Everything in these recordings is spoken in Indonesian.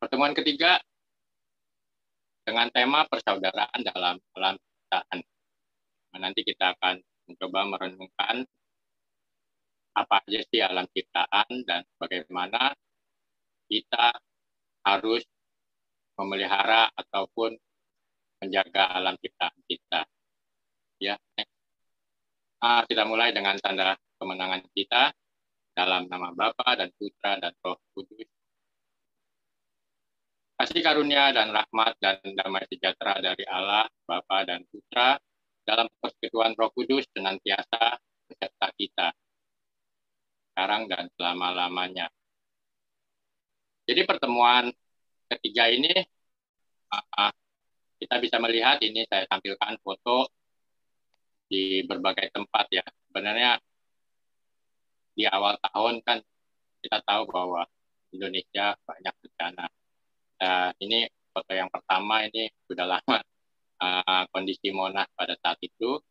Pertemuan ketiga dengan tema persaudaraan dalam alam ciptaan. Nanti kita akan mencoba merenungkan apa aja sih alam ciptaan dan bagaimana kita harus memelihara ataupun menjaga alam ciptaan kita. Ya, kita mulai dengan tanda kemenangan kita dalam nama Bapa dan Putra dan Roh Kudus. Kasih karunia dan rahmat dan damai sejahtera dari Allah, Bapa dan Putra, dalam persekutuan Roh Kudus senantiasa beserta kita, sekarang dan selama-lamanya. Jadi pertemuan ketiga ini, kita bisa melihat, ini saya tampilkan foto di berbagai tempat ya. Sebenarnya di awal tahun kan kita tahu bahwa Indonesia banyak bencana. Ini foto yang pertama, ini sudah lama kondisi Monas pada saat itu.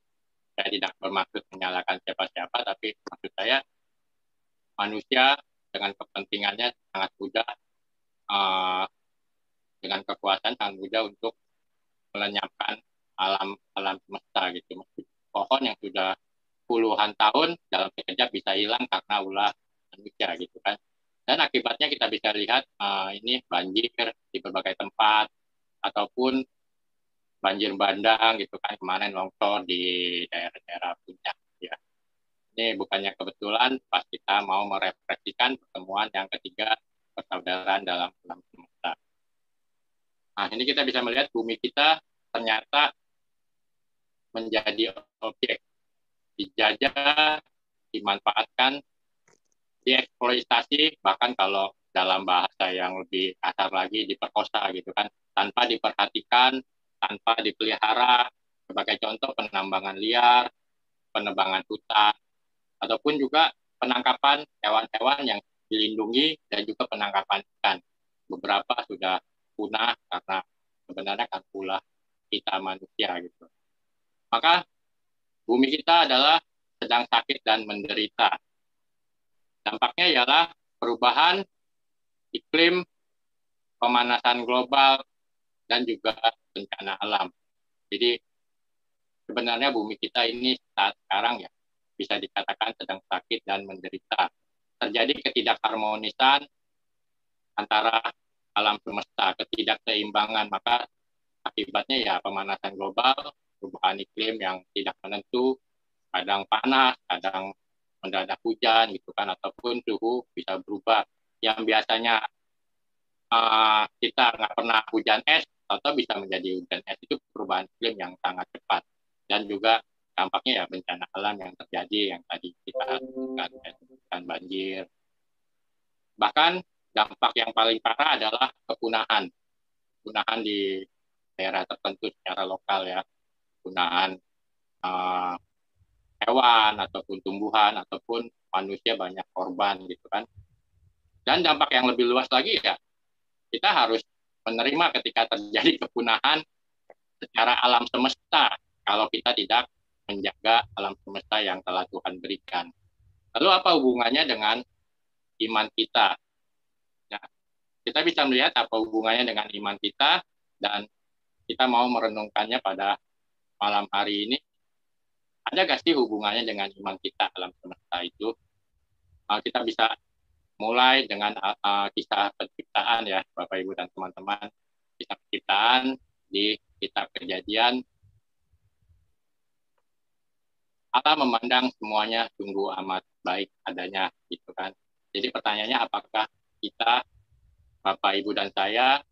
Saya tidak bermaksud menyalahkan siapa-siapa, tapi maksud saya manusia dengan kepentingannya sangat mudah, dengan kekuasaan sangat mudah untuk melenyapkan alam semesta gitu. Pohon yang sudah puluhan tahun dalam sekejap bisa hilang karena ulah manusia gitu kan. Dan akibatnya kita bisa lihat ini banjir di berbagai tempat, ataupun banjir bandang gitu kan, kemarin longsor di daerah-daerah puncak ya. Ini bukannya kebetulan pas kita mau merefleksikan pertemuan yang ketiga persaudaraan dalam alam semesta. Nah, ini kita bisa melihat bumi kita ternyata menjadi objek dijajah, dimanfaatkan, dieksploitasi, bahkan kalau dalam bahasa yang lebih kasar lagi diperkosa gitu kan, tanpa diperhatikan, tanpa dipelihara. Sebagai contoh penambangan liar, penebangan hutan, ataupun juga penangkapan hewan-hewan yang dilindungi dan juga penangkapan ikan. Beberapa sudah punah karena sebenarnya kan ulah kita manusia gitu. Maka bumi kita adalah sedang sakit dan menderita. Dampaknya ialah perubahan iklim, pemanasan global, dan juga bencana alam. Jadi sebenarnya bumi kita ini saat sekarang ya bisa dikatakan sedang sakit dan menderita. Terjadi ketidakharmonisan antara alam semesta, ketidakseimbangan, maka akibatnya ya pemanasan global, perubahan iklim yang tidak menentu, kadang panas, kadang mendadak hujan gitu kan, ataupun suhu bisa berubah. Yang biasanya kita nggak pernah hujan es, atau bisa menjadi hujan es, itu perubahan iklim yang sangat cepat. Dan juga dampaknya ya bencana alam yang terjadi, yang tadi kita sebutkan banjir. Bahkan dampak yang paling parah adalah kepunahan. Kepunahan di daerah tertentu secara lokal ya. Kepunahan hewan, ataupun tumbuhan, ataupun manusia banyak korban gitu kan. Dan dampak yang lebih luas lagi ya, kita harus menerima ketika terjadi kepunahan secara alam semesta kalau kita tidak menjaga alam semesta yang telah Tuhan berikan. Lalu apa hubungannya dengan iman kita? Nah, kita bisa melihat apa hubungannya dengan iman kita, dan kita mau merenungkannya pada malam hari ini. Ada gak sih hubungannya dengan iman kita alam semesta itu? Kita bisa mulai dengan kisah penciptaan ya, Bapak Ibu dan teman-teman. Kisah penciptaan di kitab Kejadian. Allah memandang semuanya sungguh amat baik adanya gitu kan. Jadi pertanyaannya, apakah kita, Bapak Ibu dan saya,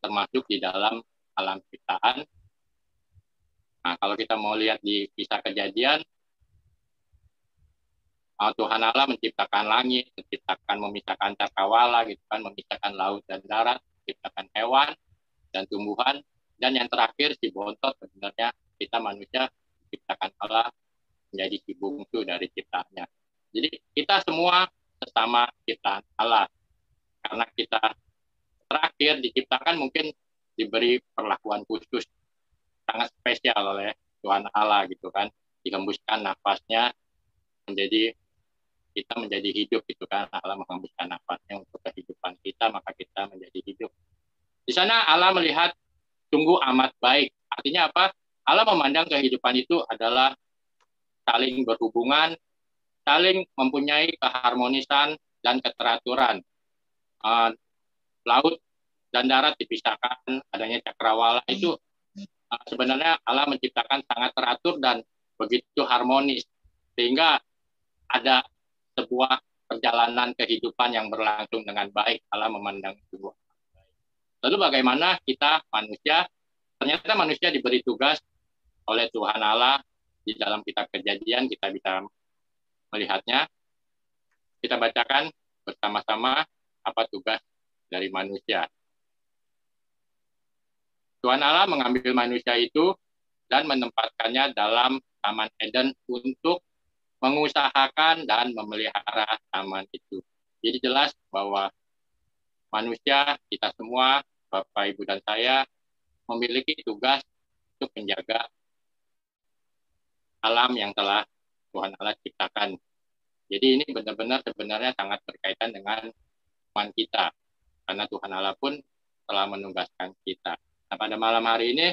termasuk di dalam alam ciptaan? Nah, kalau kita mau lihat di kisah Kejadian, Tuhan Allah menciptakan langit, memisahkan cakrawala gitu kan, memisahkan laut dan darat, menciptakan hewan dan tumbuhan, dan yang terakhir si bontot, sebenarnya kita manusia diciptakan Allah menjadi si bungsu dari ciptaannya. Jadi kita semua sesama ciptaan Allah. Karena kita terakhir diciptakan, mungkin diberi perlakuan khusus sangat spesial oleh Tuhan Allah gitu kan, dihembuskan nafasnya menjadi kita menjadi hidup gitu kan. Allah menghembuskan nafasnya untuk kehidupan kita, maka kita menjadi hidup. Di sana Allah melihat sungguh amat baik. Artinya apa? Allah memandang kehidupan itu adalah saling berhubungan, saling mempunyai keharmonisan dan keteraturan. Laut dan darat dipisahkan, adanya cakrawala itu sebenarnya Allah menciptakan sangat teratur dan begitu harmonis, sehingga ada sebuah perjalanan kehidupan yang berlangsung dengan baik. Allah memandang itu. Lalu bagaimana kita manusia? Ternyata manusia diberi tugas oleh Tuhan Allah. Di dalam kitab Kejadian kita bisa melihatnya. Kita bacakan bersama-sama apa tugas dari manusia. Tuhan Allah mengambil manusia itu dan menempatkannya dalam Taman Eden untuk mengusahakan dan memelihara taman itu. Jadi jelas bahwa manusia, kita semua, Bapak, Ibu, dan saya, memiliki tugas untuk menjaga alam yang telah Tuhan Allah ciptakan. Jadi ini benar-benar sebenarnya sangat berkaitan dengan iman kita. Karena Tuhan Allah pun telah menugaskan kita. Nah, pada malam hari ini,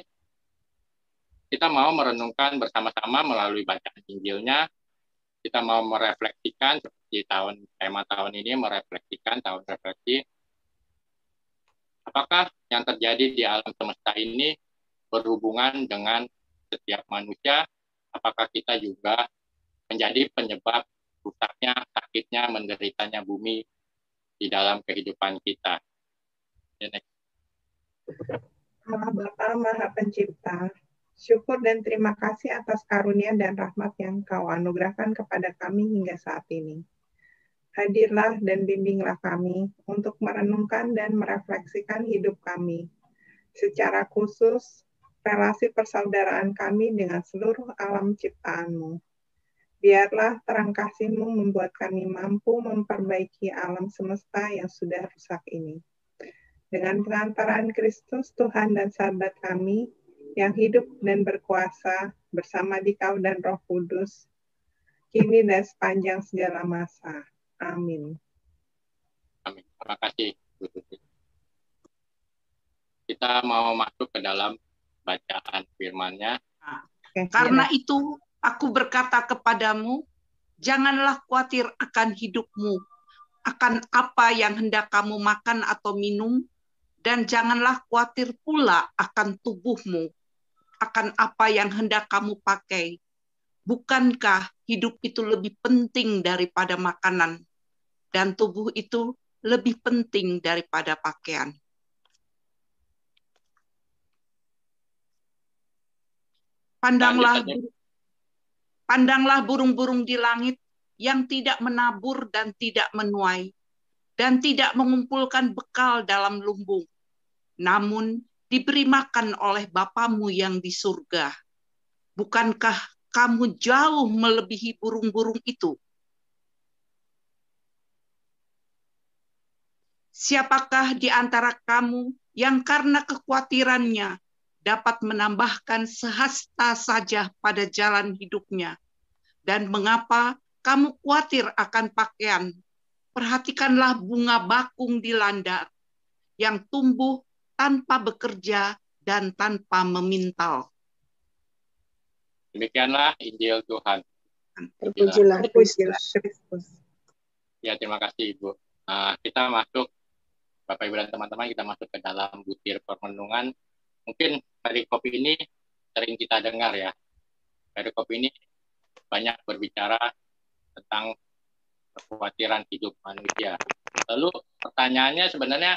kita mau merenungkan bersama-sama melalui bacaan Injilnya. Kita mau merefleksikan, seperti tema tahun ini, merefleksikan tahun refleksi. Apakah yang terjadi di alam semesta ini berhubungan dengan setiap manusia? Apakah kita juga menjadi penyebab rusaknya, sakitnya, menderitanya bumi di dalam kehidupan kita? Allah Bapa Maha Pencipta, syukur dan terima kasih atas karunia dan rahmat yang Kau anugerahkan kepada kami hingga saat ini. Hadirlah dan bimbinglah kami untuk merenungkan dan merefleksikan hidup kami. Secara khusus, relasi persaudaraan kami dengan seluruh alam ciptaan-Mu. Biarlah terang kasih-Mu membuat kami mampu memperbaiki alam semesta yang sudah rusak ini. Dengan pengantaran Kristus, Tuhan dan sahabat kami, yang hidup dan berkuasa bersama Dikau dan Roh Kudus, kini dan sepanjang segala masa. Amin. Amin. Terima kasih, Bu Tuti. Kita mau masuk ke dalam bacaan firman-Nya. Karena itu, aku berkata kepadamu, janganlah khawatir akan hidupmu, akan apa yang hendak kamu makan atau minum, dan janganlah khawatir pula akan tubuhmu, akan apa yang hendak kamu pakai. Bukankah hidup itu lebih penting daripada makanan, dan tubuh itu lebih penting daripada pakaian? Pandanglah burung-burung di langit yang tidak menabur dan tidak menuai, dan tidak mengumpulkan bekal dalam lumbung, namun diberi makan oleh Bapamu yang di surga. Bukankah kamu jauh melebihi burung-burung itu? Siapakah di antara kamu yang karena kekhawatirannya dapat menambahkan sehasta saja pada jalan hidupnya? Dan mengapa kamu khawatir akan pakaian? Perhatikanlah bunga bakung di landak yang tumbuh tanpa bekerja dan tanpa memintal. Demikianlah Injil Tuhan. Terpujilah Kristus. Ya, terima kasih Ibu. Kita masuk, Bapak Ibu dan teman-teman, kita masuk ke dalam butir permenungan. Mungkin perikop ini sering kita dengar ya. Perikop ini banyak berbicara tentang kekhawatiran hidup manusia. Lalu pertanyaannya sebenarnya,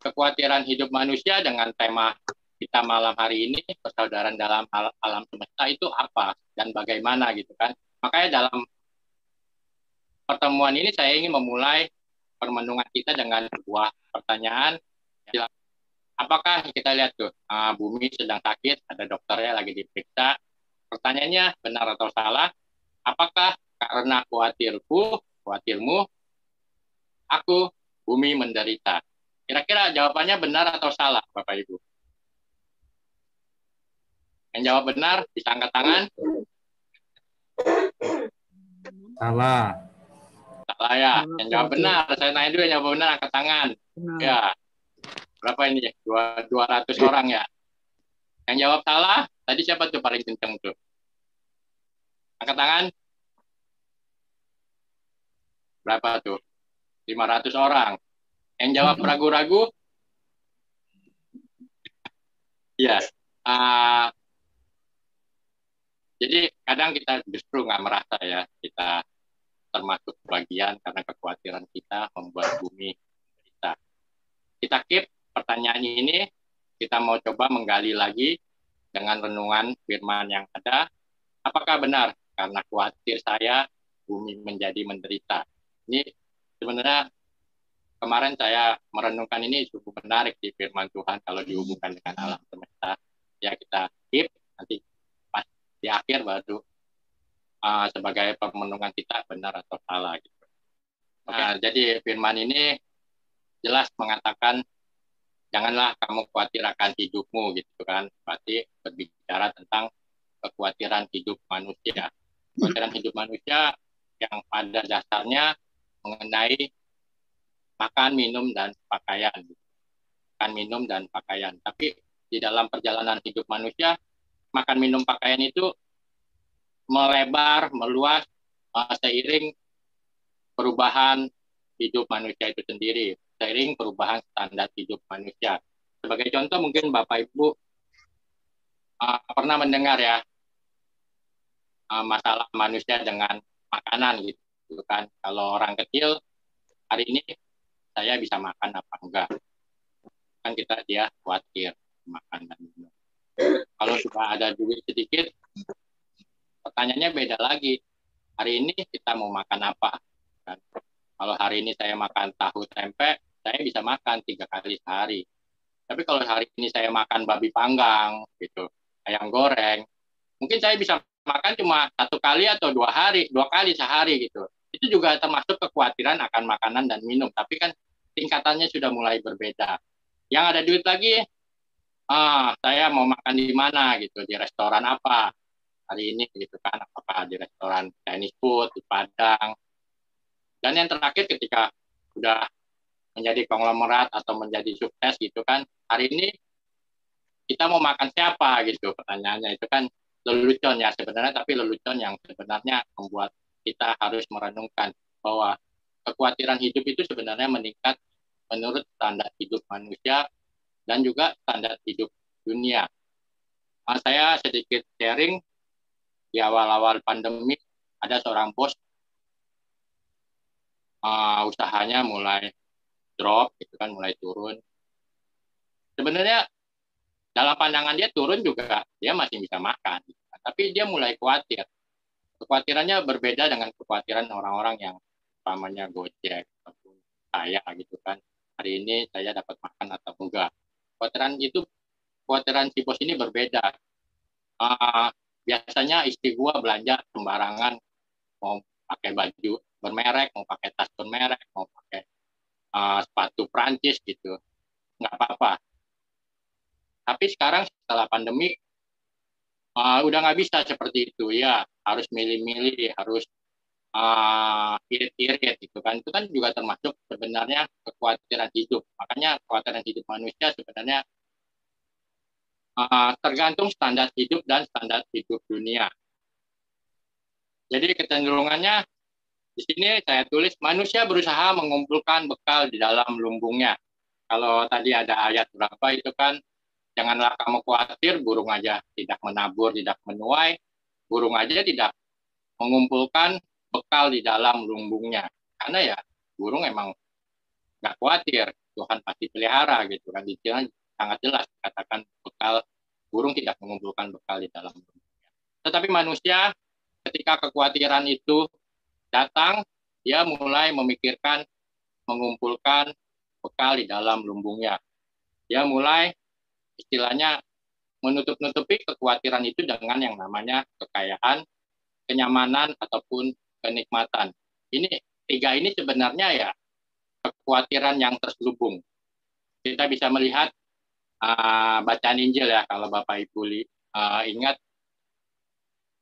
kekhawatiran hidup manusia dengan tema kita malam hari ini, persaudaraan dalam alam semesta, itu apa dan bagaimana gitu kan. Makanya dalam pertemuan ini saya ingin memulai permenungan kita dengan sebuah pertanyaan. Apakah kita lihat tuh, bumi sedang sakit, ada dokternya lagi diperiksa. Pertanyaannya, benar atau salah? Apakah karena khawatirmu, aku, bumi menderita? Kira-kira jawabannya benar atau salah, Bapak Ibu? Yang jawab benar, bisa angkat tangan. Salah. Salah ya. Yang jawab benar, saya tanya dulu yang jawab benar, angkat tangan. Ya. berapa ini ya? 200 orang ya. Yang jawab salah, tadi siapa tuh paling kenceng tuh? Angkat tangan. Berapa tuh? 500 orang. Yang jawab ragu-ragu? Ya. Jadi kadang kita justru nggak merasa ya kita termasuk bagian karena kekhawatiran kita membuat bumi kita. Kita keep pertanyaan ini, kita mau coba menggali lagi dengan renungan firman yang ada. Apakah benar karena khawatir saya bumi menjadi menderita? Ini sebenarnya kemarin saya merenungkan ini cukup menarik di firman Tuhan kalau dihubungkan dengan alam semesta. Ya kita keep, nanti pas di akhir baru sebagai pemenungan kita benar atau salah. Gitu. Nah, jadi firman ini jelas mengatakan janganlah kamu khawatir akan hidupmu gitu kan. Berarti berbicara tentang kekhawatiran hidup manusia. Kekhawatiran hidup manusia yang pada dasarnya mengenai makan, minum, dan pakaian. Makan, minum, dan pakaian. Tapi di dalam perjalanan hidup manusia, makan, minum, pakaian itu melebar, meluas seiring perubahan hidup manusia itu sendiri, seiring perubahan standar hidup manusia. Sebagai contoh mungkin Bapak Ibu pernah mendengar ya masalah manusia dengan makanan gitu kan. Kalau orang kecil hari ini saya bisa makan apa enggak, kan dia khawatir makan dan minum. Kalau sudah ada duit sedikit, pertanyaannya beda lagi. Hari ini kita mau makan apa? Kan? Kalau hari ini saya makan tahu tempe, saya bisa makan 3 kali sehari. Tapi kalau hari ini saya makan babi panggang, gitu, ayam goreng, mungkin saya bisa makan cuma 1 kali atau 2 kali sehari gitu. Itu juga termasuk kekhawatiran akan makanan dan minum. Tapi kan tingkatannya sudah mulai berbeda. Yang ada duit lagi, saya mau makan di mana gitu, di restoran apa hari ini gitu kan, apakah di restoran Chinese food, di Padang. Dan yang terakhir ketika sudah menjadi konglomerat atau menjadi sukses gitu kan, hari ini kita mau makan siapa gitu, pertanyaannya itu kan lelucon ya sebenarnya, tapi lelucon yang sebenarnya membuat kita harus merenungkan bahwa kekhawatiran hidup itu sebenarnya meningkat menurut standar hidup manusia dan juga standar hidup dunia. Saya sedikit sharing, di awal-awal pandemi ada seorang bos usahanya mulai drop gitu kan, mulai turun. Sebenarnya dalam pandangan dia turun juga dia masih bisa makan gitu kan. Tapi dia mulai khawatir. Kekhawatirannya berbeda dengan kekhawatiran orang-orang yang umpamanya Gojek ataupun saya gitu kan. Hari ini saya dapat makan atau enggak. Kekhawatiran si bos ini berbeda. Biasanya istri gua belanja sembarangan, mau pakai baju bermerek, mau pakai tas bermerek, mau pakai sepatu Prancis gitu, nggak apa-apa. Tapi sekarang setelah pandemi udah nggak bisa seperti itu ya, harus milih-milih, harus irit-irit gitu kan. Itu kan juga termasuk sebenarnya kekhawatiran hidup. Makanya kekhawatiran hidup manusia sebenarnya tergantung standar hidup dan standar hidup dunia. Jadi kecenderungannya di sini saya tulis manusia berusaha mengumpulkan bekal di dalam lumbungnya. Kalau tadi ada ayat berapa itu kan, janganlah kamu khawatir, burung aja tidak menabur, tidak menuai, burung aja tidak mengumpulkan bekal di dalam lumbungnya. Karena ya burung emang nggak khawatir, Tuhan pasti pelihara gitu kan. Di sini sangat jelas katakan bekal, burung tidak mengumpulkan bekal di dalam lumbungnya. Tetapi manusia ketika kekhawatiran itu datang, dia mulai memikirkan mengumpulkan bekal di dalam lumbungnya. Dia mulai istilahnya menutup-nutupi kekhawatiran itu dengan yang namanya kekayaan, kenyamanan, ataupun kenikmatan. Ini 3 ini sebenarnya ya kekhawatiran yang terselubung. Kita bisa melihat bacaan Injil ya, kalau Bapak Ibu ingat,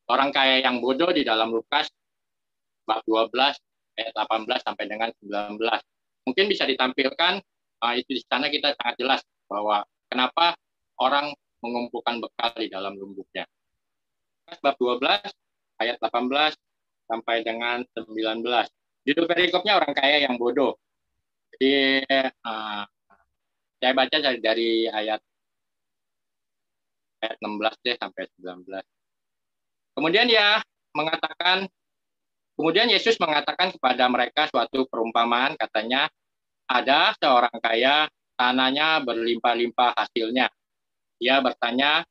orang kaya yang bodoh di dalam Lukas bab 12 ayat 18 sampai dengan 19. Mungkin bisa ditampilkan itu di sana kita sangat jelas bahwa kenapa orang mengumpulkan bekal di dalam lumbungnya. Bab 12 ayat 18 sampai dengan 19. Judul perikopnya orang kaya yang bodoh. Jadi saya baca dari ayat 16 deh sampai 19. Kemudian Yesus mengatakan kepada mereka suatu perumpamaan, katanya, ada seorang kaya, tanahnya berlimpah-limpah hasilnya. Dia bertanya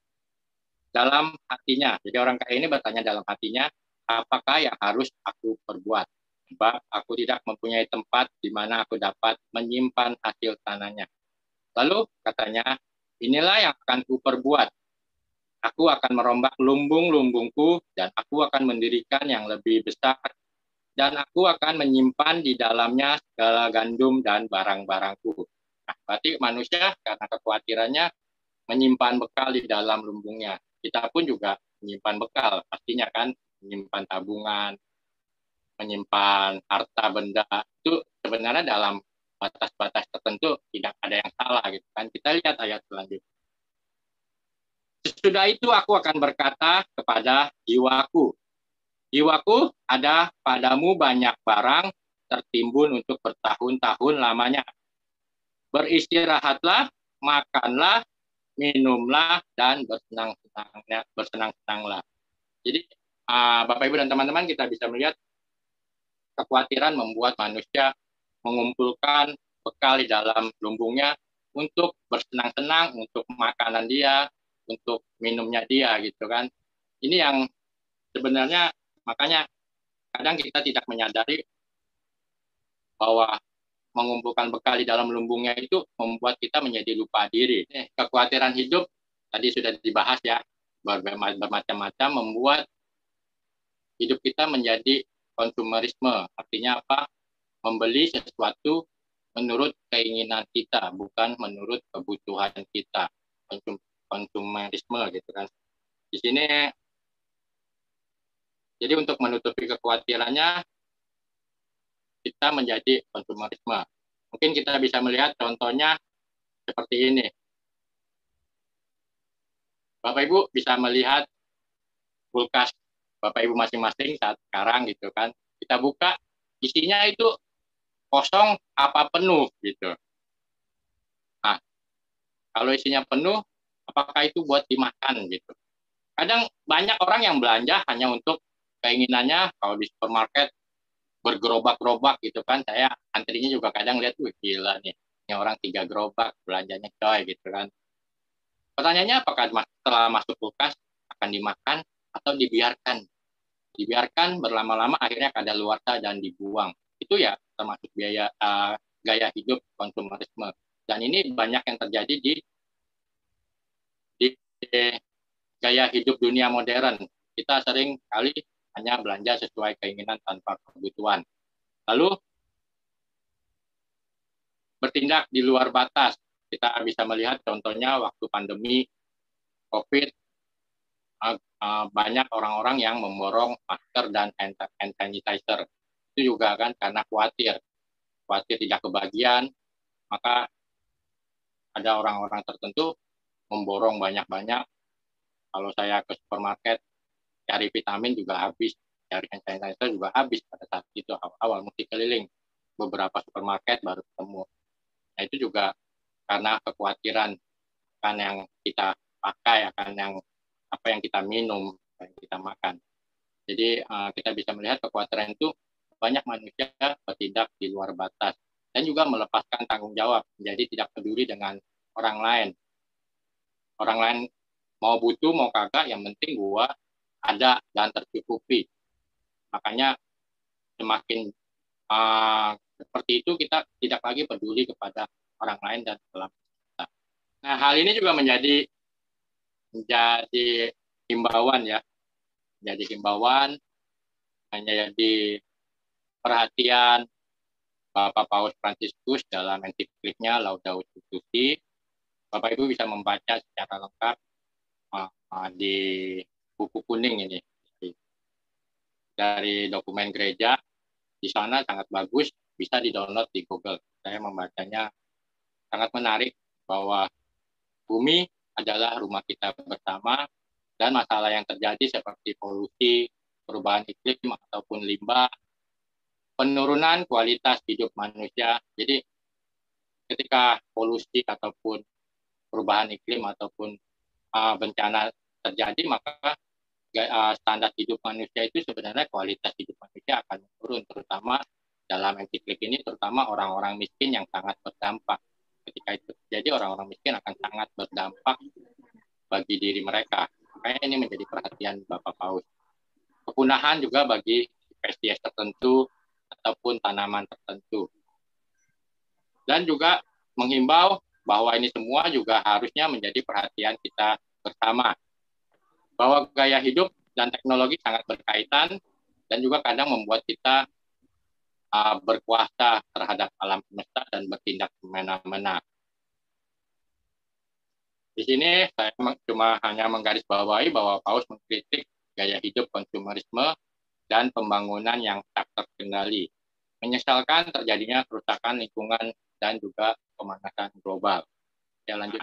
dalam hatinya, jadi orang kaya ini bertanya dalam hatinya, apakah yang harus aku perbuat? Sebab aku tidak mempunyai tempat di mana aku dapat menyimpan hasil tanahnya. Lalu katanya, inilah yang akan kuperbuat. Aku akan merombak lumbung-lumbungku dan aku akan mendirikan yang lebih besar dan aku akan menyimpan di dalamnya segala gandum dan barang-barangku. Nah, berarti manusia karena kekhawatirannya menyimpan bekal di dalam lumbungnya. Kita pun juga menyimpan bekal, pastinya kan, menyimpan tabungan, menyimpan harta benda. Itu sebenarnya dalam batas-batas tertentu tidak ada yang salah gitu kan. Kita lihat ayat selanjutnya. Sesudah itu aku akan berkata kepada jiwaku, jiwaku, ada padamu banyak barang tertimbun untuk bertahun-tahun lamanya. Beristirahatlah, makanlah, minumlah, dan bersenang-senanglah. Jadi, Bapak, Ibu, dan teman-teman, kita bisa melihat kekhawatiran membuat manusia mengumpulkan bekal di dalam lumbungnya untuk bersenang-senang, untuk makanan dia, untuk minumnya dia, gitu kan. Ini yang sebenarnya, makanya kadang kita tidak menyadari bahwa mengumpulkan bekal di dalam lumbungnya itu membuat kita menjadi lupa diri. Kekhawatiran hidup tadi sudah dibahas ya, bermacam-macam membuat hidup kita menjadi konsumerisme. Artinya apa? Membeli sesuatu menurut keinginan kita, bukan menurut kebutuhan kita. Konsumerisme gitu kan. Di sini jadi untuk menutupi kekhawatirannya kita menjadi konsumerisme. Mungkin kita bisa melihat contohnya seperti ini. Bapak Ibu bisa melihat kulkas Bapak Ibu masing-masing saat sekarang gitu kan. Kita buka isinya itu kosong apa penuh gitu. Nah, kalau isinya penuh, apakah itu buat dimakan gitu? Kadang banyak orang yang belanja hanya untuk keinginannya. Kalau di supermarket bergerobak-gerobak gitu kan, saya antrinya juga kadang lihat, wih gila nih, ini orang 3 gerobak belanjanya coy gitu kan. Pertanyaannya, apakah setelah masuk kulkas akan dimakan atau dibiarkan? Dibiarkan berlama-lama akhirnya kadaluarsa dan dibuang. Itu ya termasuk gaya hidup konsumerisme. Dan ini banyak yang terjadi di gaya hidup dunia modern. Kita sering kali hanya belanja sesuai keinginan tanpa kebutuhan. Lalu bertindak di luar batas. Kita bisa melihat contohnya waktu pandemi COVID, banyak orang-orang yang memborong masker dan hand sanitizer. Itu juga kan karena khawatir tidak kebagian, maka ada orang-orang tertentu memborong banyak-banyak. Kalau saya ke supermarket cari vitamin juga habis, cari hand sanitizer juga habis pada saat itu awal mesti keliling beberapa supermarket baru ketemu. Nah, itu juga karena kekhawatiran akan yang kita pakai, akan yang apa yang kita minum, yang kita makan. Jadi kita bisa melihat kekhawatiran itu banyak manusia bertindak di luar batas dan juga melepaskan tanggung jawab, jadi tidak peduli dengan orang lain. Orang lain mau butuh mau kagak, yang penting gua ada dan tercukupi. Makanya semakin seperti itu kita tidak lagi peduli kepada orang lain dan dalam kita. Nah, hal ini juga menjadi himbauan ya, jadi himbauan, hanya jadi perhatian Bapak Paus Fransiskus dalam ensikliknya Laudato Si. Bapak Ibu bisa membaca secara lengkap di buku kuning ini dari dokumen gereja. Di sana sangat bagus, bisa di-download di Google. Saya membacanya sangat menarik bahwa bumi adalah rumah kita bersama, dan masalah yang terjadi seperti polusi, perubahan iklim ataupun limbah, penurunan kualitas hidup manusia. Jadi ketika polusi ataupun perubahan iklim ataupun bencana terjadi, maka standar hidup manusia itu sebenarnya kualitas hidup manusia akan menurun, terutama dalam enciklik ini, terutama orang-orang miskin yang sangat berdampak. Ketika itu terjadi, orang-orang miskin akan sangat berdampak bagi diri mereka. Makanya ini menjadi perhatian Bapak Paus. Kepunahan juga bagi spesies tertentu ataupun tanaman tertentu. Dan juga menghimbau bahwa ini semua juga harusnya menjadi perhatian kita bersama. Bahwa gaya hidup dan teknologi sangat berkaitan dan juga kadang membuat kita berkuasa terhadap alam semesta dan bertindak semena-mena. Di sini saya cuma hanya menggarisbawahi bahwa Paus mengkritik gaya hidup konsumerisme dan pembangunan yang tak terkendali, menyesalkan terjadinya kerusakan lingkungan dan juga pemanasan global. Saya lanjut.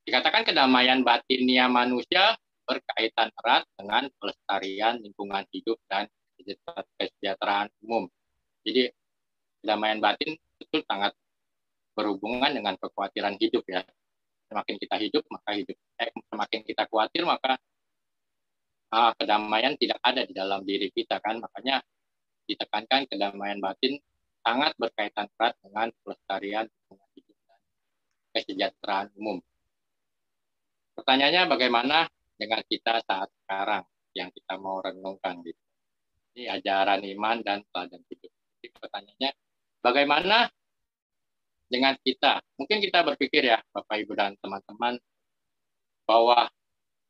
Dikatakan kedamaian batinnya manusia berkaitan erat dengan pelestarian lingkungan hidup dan kesejahteraan umum. Jadi kedamaian batin itu sangat berhubungan dengan kekhawatiran hidup ya. Semakin kita hidup, maka semakin kita khawatir, maka kedamaian tidak ada di dalam diri kita kan. Makanya ditekankan kedamaian batin sangat berkaitan erat dengan pelestarian lingkungan hidup dan kesejahteraan umum. Pertanyaannya bagaimana dengan kita saat sekarang yang kita mau renungkan gitu. Ini ajaran iman dan teladan hidup. Jadi pertanyaannya bagaimana dengan kita? Mungkin kita berpikir ya Bapak Ibu dan teman-teman bahwa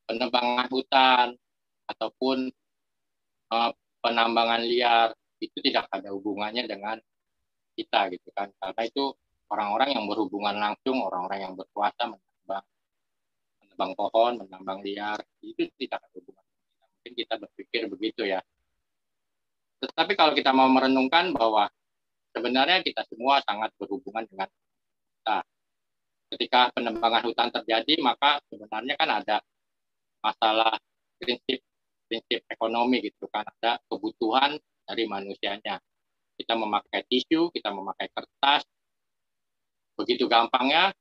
penebangan hutan ataupun penambangan liar itu tidak ada hubungannya dengan kita gitu kan. Karena itu orang-orang yang berhubungan langsung, orang-orang yang berkuasa menebang pohon, menambang liar, itu tidak ada hubungan. Mungkin kita berpikir begitu ya. Tetapi kalau kita mau merenungkan bahwa sebenarnya kita semua sangat berhubungan dengan kita. Ketika penebangan hutan terjadi, maka sebenarnya kan ada masalah prinsip ekonomi gitu kan, ada kebutuhan dari manusianya. Kita memakai tisu, kita memakai kertas, begitu gampangnya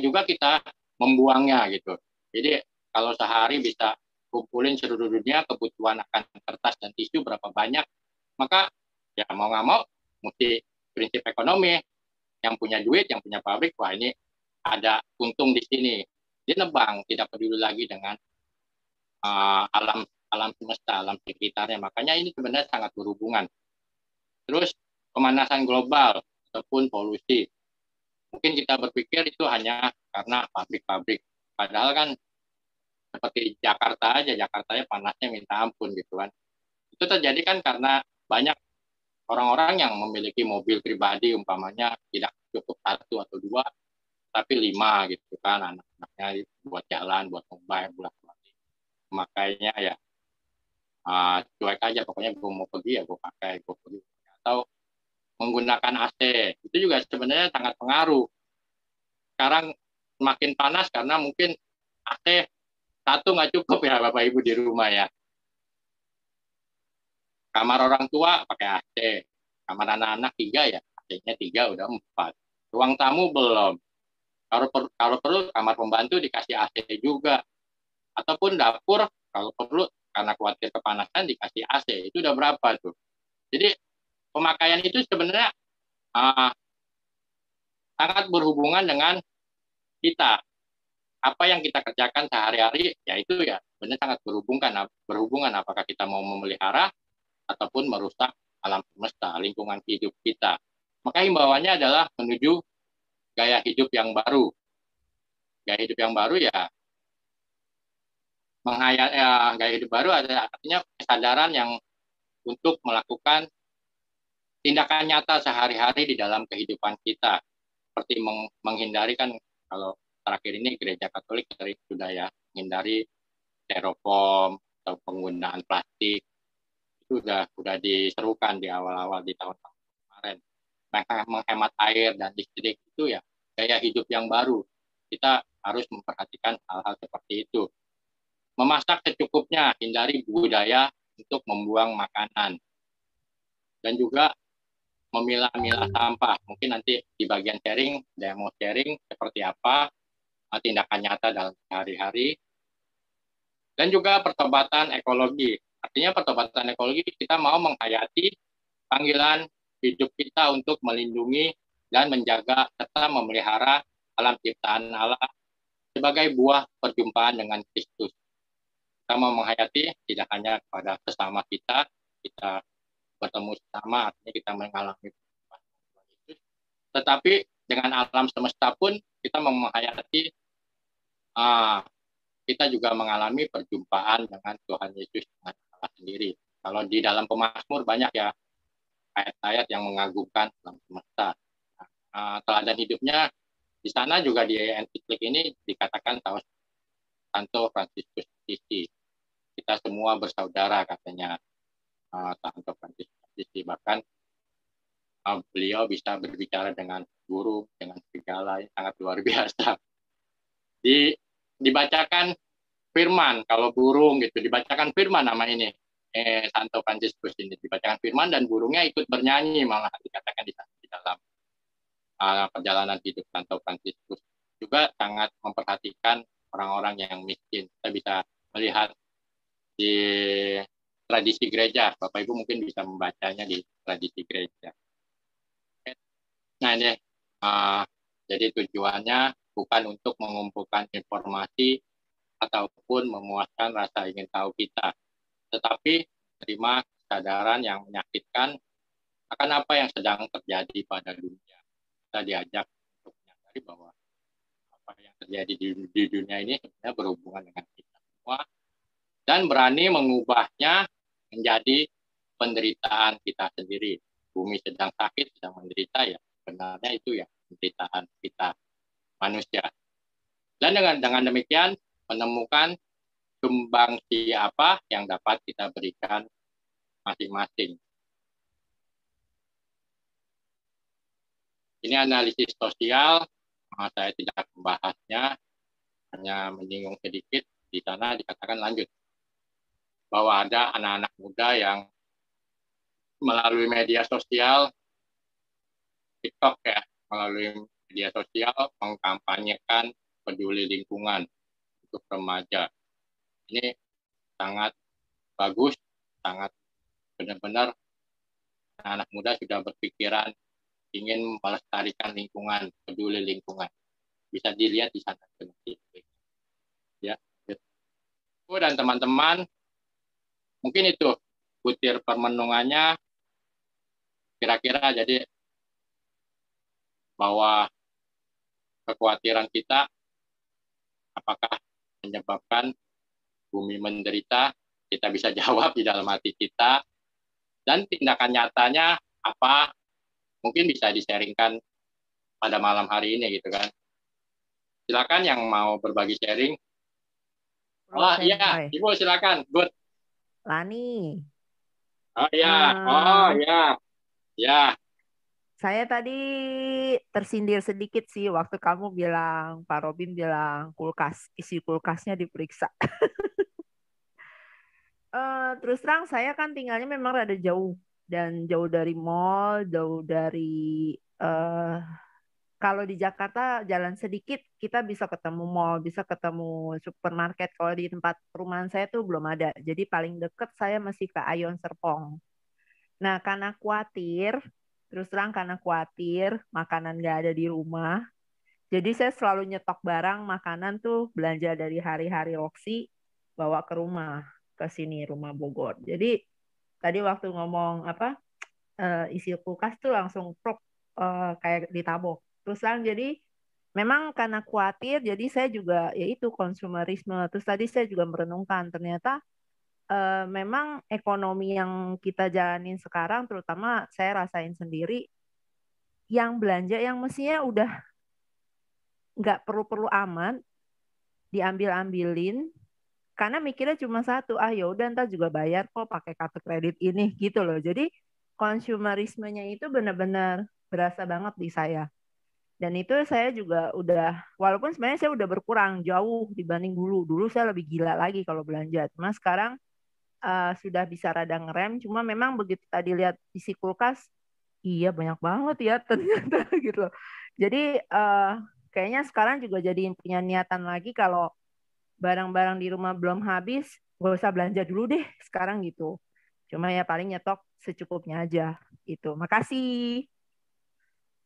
juga kita membuangnya gitu. Jadi kalau sehari bisa kumpulin seluruh dunia kebutuhan akan kertas dan tisu berapa banyak, maka ya mau nggak mau mesti prinsip ekonomi, yang punya duit, yang punya pabrik, wah ini ada untung di sini. Dia nebang, tidak peduli lagi dengan alam semesta, alam sekitarnya. Makanya ini sebenarnya sangat berhubungan. Terus pemanasan global ataupun polusi. Mungkin kita berpikir itu hanya karena pabrik-pabrik. Padahal kan seperti Jakarta aja, Jakartanya panasnya minta ampun gitu kan. Itu terjadi kan karena banyak orang-orang yang memiliki mobil pribadi, umpamanya tidak cukup 1 atau 2, tapi 5 gitu kan, anak-anaknya buat jalan, buat mobile, buat makainya ya cuek aja, pokoknya gue mau pergi ya gue pakai, gue pergi. Atau menggunakan AC, itu juga sebenarnya sangat pengaruh. Sekarang semakin panas karena mungkin AC 1 nggak cukup ya Bapak Ibu di rumah ya. Kamar orang tua pakai AC, kamar anak-anak 3 ya, AC-nya 3 udah 4. Ruang tamu belum. Kalau perlu kamar pembantu dikasih AC juga. Ataupun dapur kalau perlu karena khawatir kepanasan dikasih AC. Itu udah berapa tuh? Jadi pemakaian itu sebenarnya sangat berhubungan dengan kita. Apa yang kita kerjakan sehari-hari, ya itu ya benar sangat berhubungan apakah kita mau memelihara ataupun merusak alam semesta, lingkungan hidup kita. Maka himbauannya adalah menuju gaya hidup yang baru. Gaya hidup yang baru ya gaya hidup baru artinya kesadaran yang untuk melakukan tindakan nyata sehari-hari di dalam kehidupan kita. Seperti menghindari kan, kalau terakhir ini gereja Katolik sudah ya, menghindari styrofoam atau penggunaan plastik. Itu sudah diserukan di awal-awal di tahun-tahun kemarin. Menghemat air dan listrik itu ya gaya hidup yang baru. Kita harus memperhatikan hal-hal seperti itu. Memasak secukupnya, hindari budaya untuk membuang makanan. Dan juga memilah-milah sampah. Mungkin nanti di bagian sharing, ada yang mau sharing seperti apa tindakan nyata dalam sehari-hari. Dan juga pertobatan ekologi. Artinya pertobatan ekologi, kita mau menghayati panggilan hidup kita untuk melindungi dan menjaga serta memelihara alam ciptaan Allah sebagai buah perjumpaan dengan Kristus. Kita mau menghayati tidak hanya kepada sesama kita bertemu sama, artinya kita mengalami perjumpaan dengan Kristus, tetapi dengan alam semesta pun kita mau menghayati kita juga mengalami perjumpaan dengan Tuhan Yesus, dengan Allah sendiri. Kalau di dalam Pemazmur banyak ya ayat-ayat yang mengagumkan alam semesta. Teladan hidupnya di sana juga di enciklik ini dikatakan Santo Fransiskus Assisi. Kita semua bersaudara katanya Santo Fransiskus Assisi. Bahkan beliau bisa berbicara dengan guru, dengan segala, sangat luar biasa. Dibacakan firman, kalau burung gitu, dibacakan firman nama ini. Santo Fransiskus ini dibacakan firman dan burungnya ikut bernyanyi, malah dikatakan di dalam perjalanan hidup Santo Fransiskus. Juga sangat memperhatikan orang-orang yang miskin. Kita bisa melihat di tradisi gereja. Bapak Ibu mungkin bisa membacanya di tradisi gereja. Nah ini, jadi tujuannya bukan untuk mengumpulkan informasi ataupun memuaskan rasa ingin tahu kita, tetapi menerima kesadaran yang menyakitkan akan apa yang sedang terjadi pada dunia. Kita diajak untuk menyadari bahwa apa yang terjadi di dunia ini sebenarnya berhubungan dengan kita semua, dan berani mengubahnya menjadi penderitaan kita sendiri. Bumi sedang sakit, sedang menderita, ya sebenarnya itu ya penderitaan kita manusia. Dan dengan demikian menemukan sumbangsi apa yang dapat kita berikan masing-masing. Ini analisis sosial, saya tidak membahasnya, hanya menyinggung sedikit. Di sana dikatakan lanjut bahwa ada anak-anak muda yang melalui media sosial, TikTok ya, melalui media sosial mengkampanyekan peduli lingkungan untuk remaja. Ini sangat bagus, sangat benar-benar anak muda sudah berpikiran ingin melestarikan lingkungan, peduli lingkungan. Bisa dilihat di sana. Ya. Dan teman-teman, mungkin itu butir permenungannya, kira-kira jadi bahwa kekhawatiran kita apakah menyebabkan bumi menderita, kita bisa jawab di dalam hati kita, dan tindakan nyatanya apa, mungkin bisa di-sharingkan pada malam hari ini gitu kan. Silakan yang mau berbagi sharing. Oh iya, Ibu silakan. Good. Lani. Oh iya, ya. Saya tadi tersindir sedikit sih waktu kamu bilang, Pak Robin bilang isi kulkasnya diperiksa. Terus terang saya kan tinggalnya memang rada jauh, dan jauh dari mall, jauh dari kalau di Jakarta jalan sedikit kita bisa ketemu mall, bisa ketemu supermarket. Kalau di tempat perumahan saya tuh belum ada. Jadi paling deket saya masih ke Ayon Serpong. Nah, karena khawatir, terus terang karena khawatir makanan nggak ada di rumah, jadi saya selalu nyetok barang makanan tuh, belanja dari hari-hari Roxy, bawa ke rumah, ke sini, rumah Bogor. Jadi tadi waktu ngomong isi kulkas tuh langsung kayak ditabok. Terus terang jadi memang karena khawatir, jadi saya juga yaitu konsumerisme. Terus tadi saya juga merenungkan ternyata memang ekonomi yang kita jalanin sekarang, terutama saya rasain sendiri, yang belanja yang mestinya udah nggak perlu-perlu amat, diambil-ambilin, karena mikirnya cuma satu, ya udah ntar juga bayar kok pakai kartu kredit ini gitu loh. Jadi konsumerismenya itu benar-benar berasa banget di saya. Dan itu saya juga udah, walaupun sebenarnya saya udah berkurang jauh dibanding dulu. Dulu saya lebih gila lagi kalau belanja. Cuma sekarang sudah bisa rada ngerem. Cuma memang begitu tadi lihat isi kulkas, iya banyak banget ya ternyata gitu loh. Jadi kayaknya sekarang juga jadi punya niatan lagi kalau barang-barang di rumah belum habis, gak usah belanja dulu deh sekarang gitu. Cuma ya paling nyetok secukupnya aja itu. Makasih.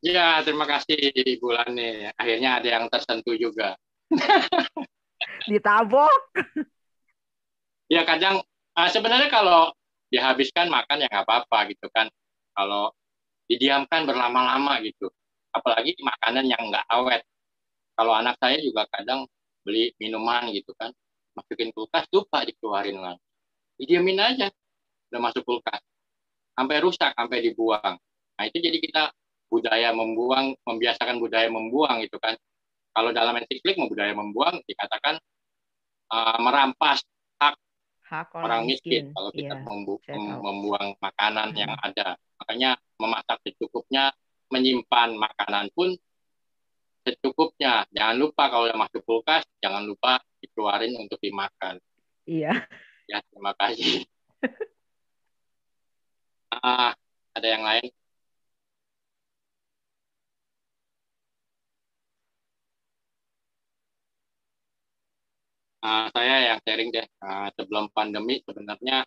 Ya, terima kasih Ibu Lani. Akhirnya ada yang tersentuh juga. Ditabok. Ya kadang sebenarnya kalau dihabiskan makan ya nggak apa-apa gitu kan. Kalau didiamkan berlama-lama gitu. Apalagi makanan yang nggak awet. Kalau anak saya juga kadang beli minuman gitu kan. Masukin kulkas, lupa dikeluarin lagi. Didiamin aja. Udah masuk kulkas. Sampai rusak, sampai dibuang. Nah itu jadi kita budaya membuang, membiasakan budaya membuang gitu kan. Kalau dalam ensiklik budaya membuang dikatakan merampas hak orang miskin kalau kita membuang makanan yang ada. Makanya memasak secukupnya, menyimpan makanan pun secukupnya. Jangan lupa kalau udah masuk kulkas, jangan lupa dikeluarin untuk dimakan. Iya. Ya, terima kasih. Ada yang lain? Saya yang sharing deh. Sebelum pandemi sebenarnya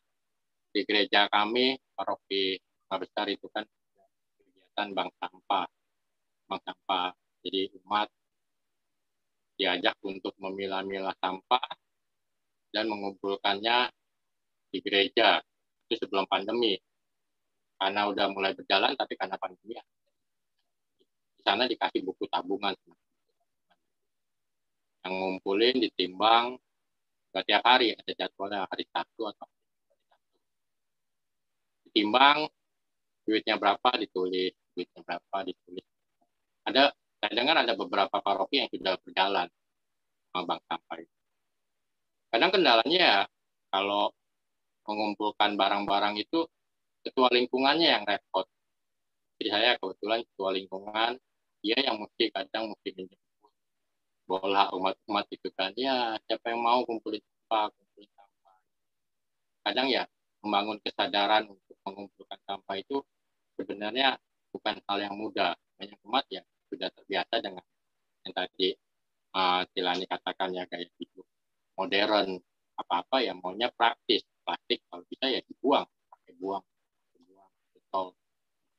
di gereja kami, paroki besar itu kan kegiatan bank sampah. Jadi umat diajak untuk memilah-milah sampah dan mengumpulkannya di gereja. Itu sebelum pandemi. Karena udah mulai berjalan, tapi karena pandemi di sana dikasih buku tabungan. Yang ngumpulin, ditimbang, setiap hari ada jadwalnya, hari Sabtu atau ditimbang, duitnya berapa ditulis. Saya dengar ada beberapa paroki yang sudah berjalan sama bank sampah. Kadang kendalanya ya kalau mengumpulkan barang-barang itu ketua lingkungannya yang repot. Jadi saya kebetulan ketua lingkungan, dia yang kadang mesti menjemput bola umat-umat itu kan. Ya siapa yang mau kumpulin sampah. Kadang ya membangun kesadaran untuk mengumpulkan sampah itu sebenarnya bukan hal yang mudah. Banyak umat yang sudah terbiasa dengan yang tadi Tilani katakan ya gaya hidup modern, apa-apa ya maunya praktis. Plastik kalau bisa ya dibuang, pakai buang, atau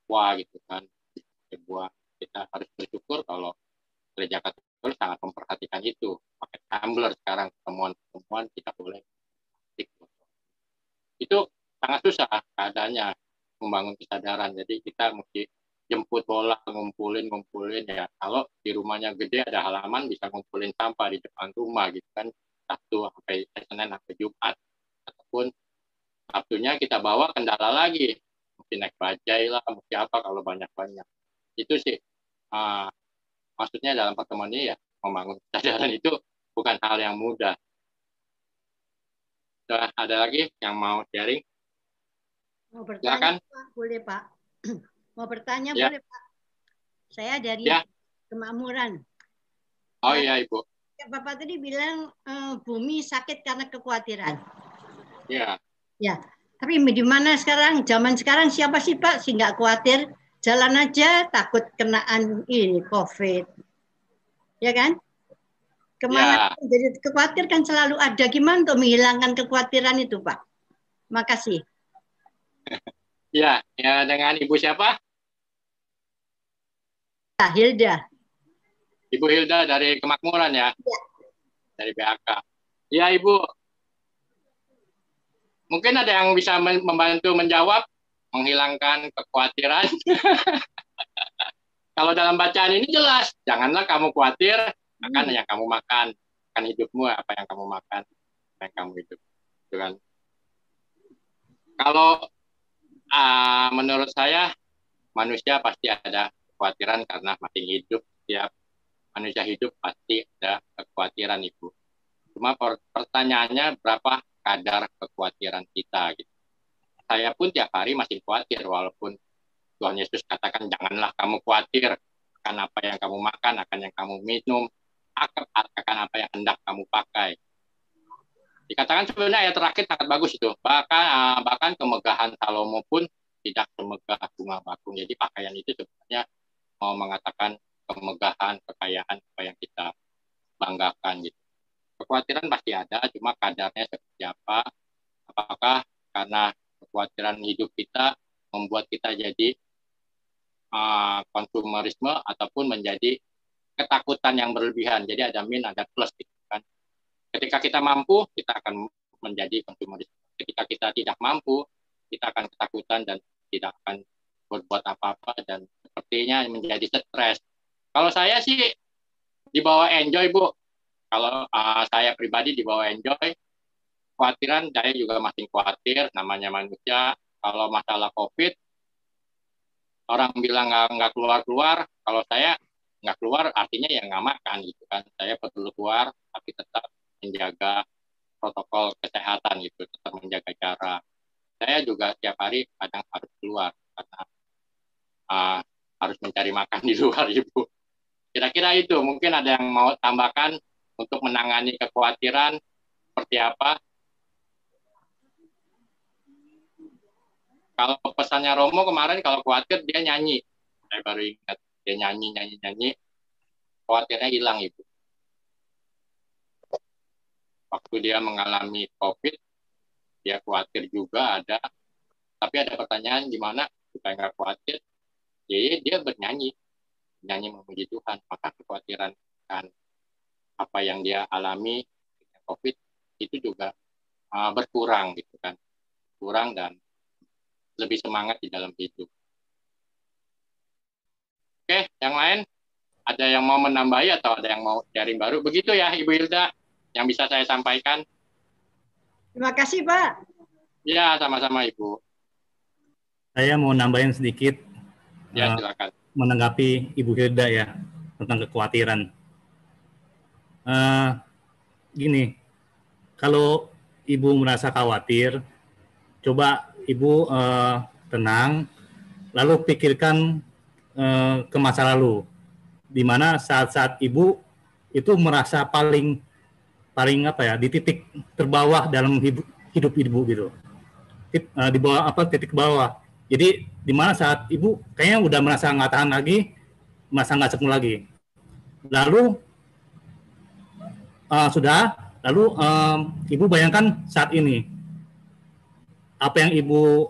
wah gitu kan, pakai buang. Kita harus bersyukur kalau gereja Katolik sangat memperhatikan itu. Pakai tumbler sekarang, pertemuan kita boleh plastik. Itu sangat susah keadaannya membangun kesadaran. Jadi kita mesti jemput bola, ngumpulin ya. Kalau di rumahnya gede ada halaman bisa ngumpulin sampah di depan rumah gitu kan, Sabtu sampai Senin sampai Jumat. Ataupun Sabtunya kita bawa kendala lagi, mesti naik bajai lah, mesti apa kalau banyak-banyak. Itu sih maksudnya dalam pertemuan ini ya membangun kesadaran itu bukan hal yang mudah. Ada lagi yang mau sharing? Mau bertanya, Pak? Boleh, Pak? Mau bertanya, ya. Boleh, Pak? Saya dari Kemakmuran. Oh iya, Ibu. Bapak tadi bilang bumi sakit karena kekhawatiran. Iya. Ya, tapi di mana sekarang? Zaman sekarang siapa sih, Pak, sih nggak khawatir? Jalan aja takut kenaan ini COVID. Ya kan? Kemana jadi khawatir kan selalu ada. Gimana untuk menghilangkan kekhawatiran itu, Pak? Makasih. Ya dengan Ibu siapa? Hilda. Ibu Hilda dari Kemakmuran ya? Ya. Dari BAK. Ya, Ibu. Mungkin ada yang bisa membantu menjawab, menghilangkan kekhawatiran. Kalau dalam bacaan ini jelas, janganlah kamu khawatir akan yang kamu makan, akan hidupmu, apa yang kamu makan, apa yang kamu hidup. Kan? Kalau menurut saya, manusia pasti ada kekhawatiran karena masih hidup. Setiap manusia hidup pasti ada kekhawatiran, Ibu. Cuma pertanyaannya berapa kadar kekhawatiran kita gitu. Saya pun tiap hari masih khawatir walaupun Tuhan Yesus katakan janganlah kamu khawatir akan apa yang kamu makan, akan yang kamu minum, akan apa yang hendak kamu pakai. Dikatakan sebenarnya ayat terakhir sangat bagus itu. Bahkan kemegahan Salomo pun tidak semegah bunga bakung. Jadi pakaian itu sebenarnya mau mengatakan kemegahan, kekayaan apa yang kita banggakan gitu. Kekhawatiran pasti ada, cuma kadarnya seperti apa. Apakah karena kekhawatiran hidup kita membuat kita jadi konsumerisme ataupun menjadi ketakutan yang berlebihan. Jadi ada min, ada plus gitu kan. Ketika kita mampu, kita akan menjadi konsumerisme. Ketika kita tidak mampu, kita akan ketakutan dan tidak akan berbuat apa-apa dan sepertinya menjadi stres. Kalau saya sih dibawa enjoy, Bu. Kalau saya pribadi dibawa enjoy, kekhawatiran saya juga masih khawatir, namanya manusia. Kalau masalah COVID, orang bilang nggak keluar-keluar, kalau saya nggak keluar artinya ya nggak makan gitu kan. Saya perlu keluar, tapi tetap menjaga protokol kesehatan gitu, tetap menjaga jarak. Saya juga setiap hari kadang harus keluar karena harus mencari makan di luar, Ibu. Kira-kira itu, mungkin ada yang mau tambahkan untuk menangani kekhawatiran seperti apa? Kalau pesannya Romo kemarin, kalau khawatir dia nyanyi. Saya baru ingat, dia nyanyi. Khawatirnya hilang, Ibu. Waktu dia mengalami COVID, dia khawatir juga ada. Tapi ada pertanyaan gimana supaya nggak khawatir. Jadi dia bernyanyi memuji Tuhan. Maka kekhawatiran kan apa yang dia alami dengan COVID itu juga berkurang gitu kan. Kurang dan lebih semangat di dalam hidup. Oke, yang lain ada yang mau menambahi atau ada yang mau sharing baru? Begitu ya, Ibu Hilda, yang bisa saya sampaikan. Terima kasih, Pak. Ya, sama-sama, Ibu. Saya mau nambahin sedikit. Ya, silakan. Menanggapi Ibu Hilda ya, tentang kekhawatiran. Gini, kalau Ibu merasa khawatir, coba Ibu tenang, lalu pikirkan ke masa lalu, di mana saat-saat Ibu itu merasa paling apa ya, di titik terbawah dalam hidup Ibu gitu, di bawah titik bawah. Jadi di mana saat Ibu kayaknya udah merasa nggak tahan lagi, merasa nggak semu lagi. Lalu Ibu bayangkan saat ini apa yang Ibu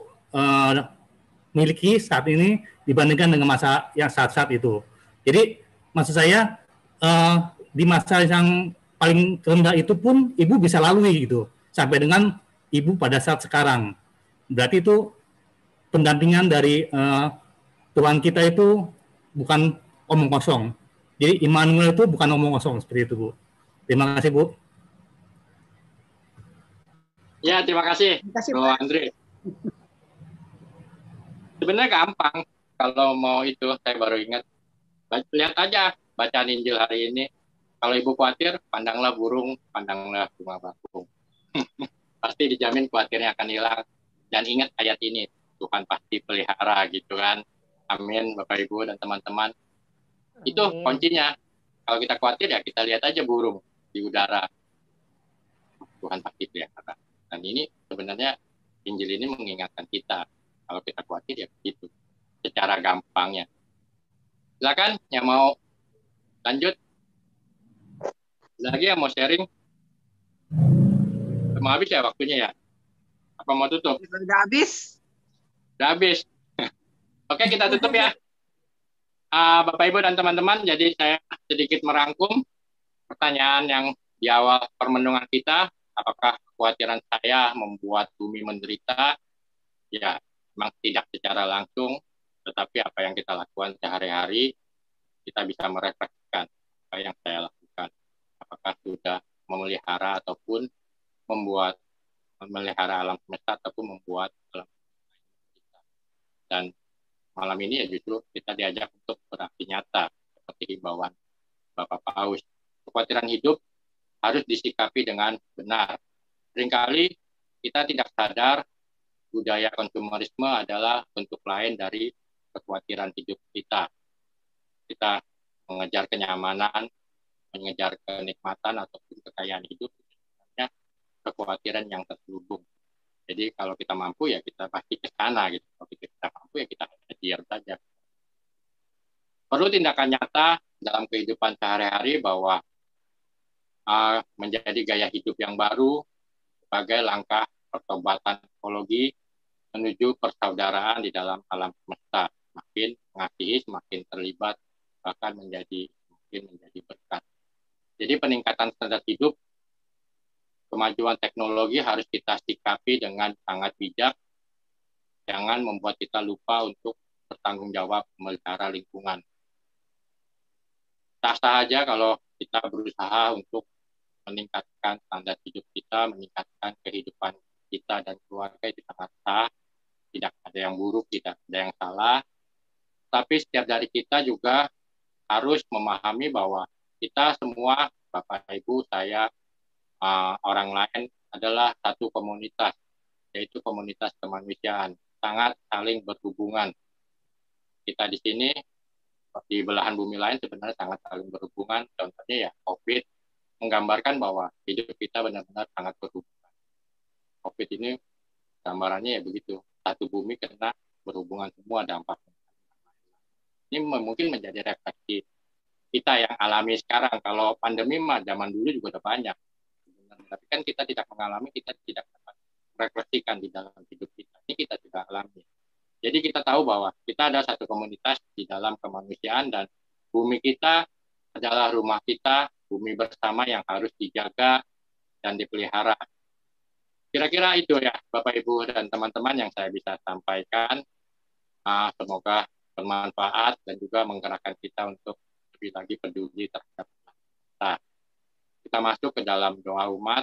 miliki saat ini dibandingkan dengan masa yang saat-saat itu. Jadi maksud saya di masa yang paling rendah itu pun Ibu bisa lalui gitu sampai dengan Ibu pada saat sekarang. Berarti itu pendampingan dari Tuhan kita itu bukan omong kosong. Jadi Immanuel itu bukan omong kosong seperti itu, Bu. Terima kasih, Bu. Ya, terima kasih, Bro Andre. Sebenarnya gampang kalau mau itu, saya baru ingat. Lihat aja bacaan Injil hari ini. Kalau Ibu khawatir, pandanglah burung, pandanglah bunga bakung. Pasti dijamin khawatirnya akan hilang. Dan ingat ayat ini, Tuhan pasti pelihara gitu kan. Amin, Bapak Ibu dan teman-teman. Itu kuncinya. Kalau kita khawatir ya kita lihat aja burung di udara. Tuhan pasti pelihara. Dan ini sebenarnya Injil ini mengingatkan kita. Kalau kita khawatir ya begitu. Secara gampangnya. Silakan yang mau lanjut. Lagi yang mau sharing. Mau habis ya waktunya ya? Apa mau tutup? Sudah habis. Sudah habis. Oke, kita tutup ya. Bapak, Ibu, dan teman-teman, jadi saya sedikit merangkum pertanyaan yang di awal permenungan kita. Apakah kekhawatiran saya membuat bumi menderita? Ya, memang tidak secara langsung, tetapi apa yang kita lakukan sehari-hari, kita bisa merefleksikan apa yang saya lakukan. Apakah sudah memelihara ataupun memelihara alam semesta ataupun membuat alam semesta. Dan malam ini ya justru kita diajak untuk beraksi nyata seperti himbauan Bapak Paus. Kekhawatiran hidup harus disikapi dengan benar. Seringkali kita tidak sadar budaya konsumerisme adalah bentuk lain dari kekhawatiran hidup kita. kita mengejar kenyamanan, mengejar kenikmatan ataupun kekayaan hidup, sebenarnya kekhawatiran yang terselubung. Jadi kalau kita mampu ya kita pasti ke sana gitu. Kalau kita mampu ya kita diam saja. Perlu tindakan nyata dalam kehidupan sehari-hari bahwa menjadi gaya hidup yang baru sebagai langkah pertobatan ekologi menuju persaudaraan di dalam alam semesta. Semakin mengasihi, semakin terlibat, bahkan menjadi berkat. Jadi peningkatan standar hidup, kemajuan teknologi harus kita sikapi dengan sangat bijak. Jangan membuat kita lupa untuk bertanggung jawab memelihara lingkungan. Sah-sah aja kalau kita berusaha untuk meningkatkan standar hidup kita, meningkatkan kehidupan kita dan keluarga, itu sangat sah. Tidak ada yang buruk, tidak ada yang salah. Tapi setiap dari kita juga harus memahami bahwa kita semua, Bapak, Ibu, saya, orang lain adalah satu komunitas, yaitu komunitas kemanusiaan, sangat saling berhubungan. Kita di sini, di belahan bumi lain sebenarnya sangat saling berhubungan. Contohnya ya COVID menggambarkan bahwa hidup kita benar-benar sangat berhubungan. COVID ini gambarannya ya begitu, satu bumi kena berhubungan semua dampaknya. Ini mungkin menjadi refleksi kita yang alami sekarang. Kalau pandemi mah zaman dulu juga udah banyak. Tapi kan kita tidak mengalami, kita tidak dapat refleksikan di dalam hidup kita. Ini kita tidak alami. Jadi kita tahu bahwa kita ada satu komunitas di dalam kemanusiaan dan bumi kita adalah rumah kita, bumi bersama yang harus dijaga dan dipelihara. Kira-kira itu ya Bapak, Ibu, dan teman-teman yang saya bisa sampaikan. Semoga bermanfaat dan juga menggerakkan kita untuk lebih lagi peduli terhadap kita. Kita masuk ke dalam doa umat.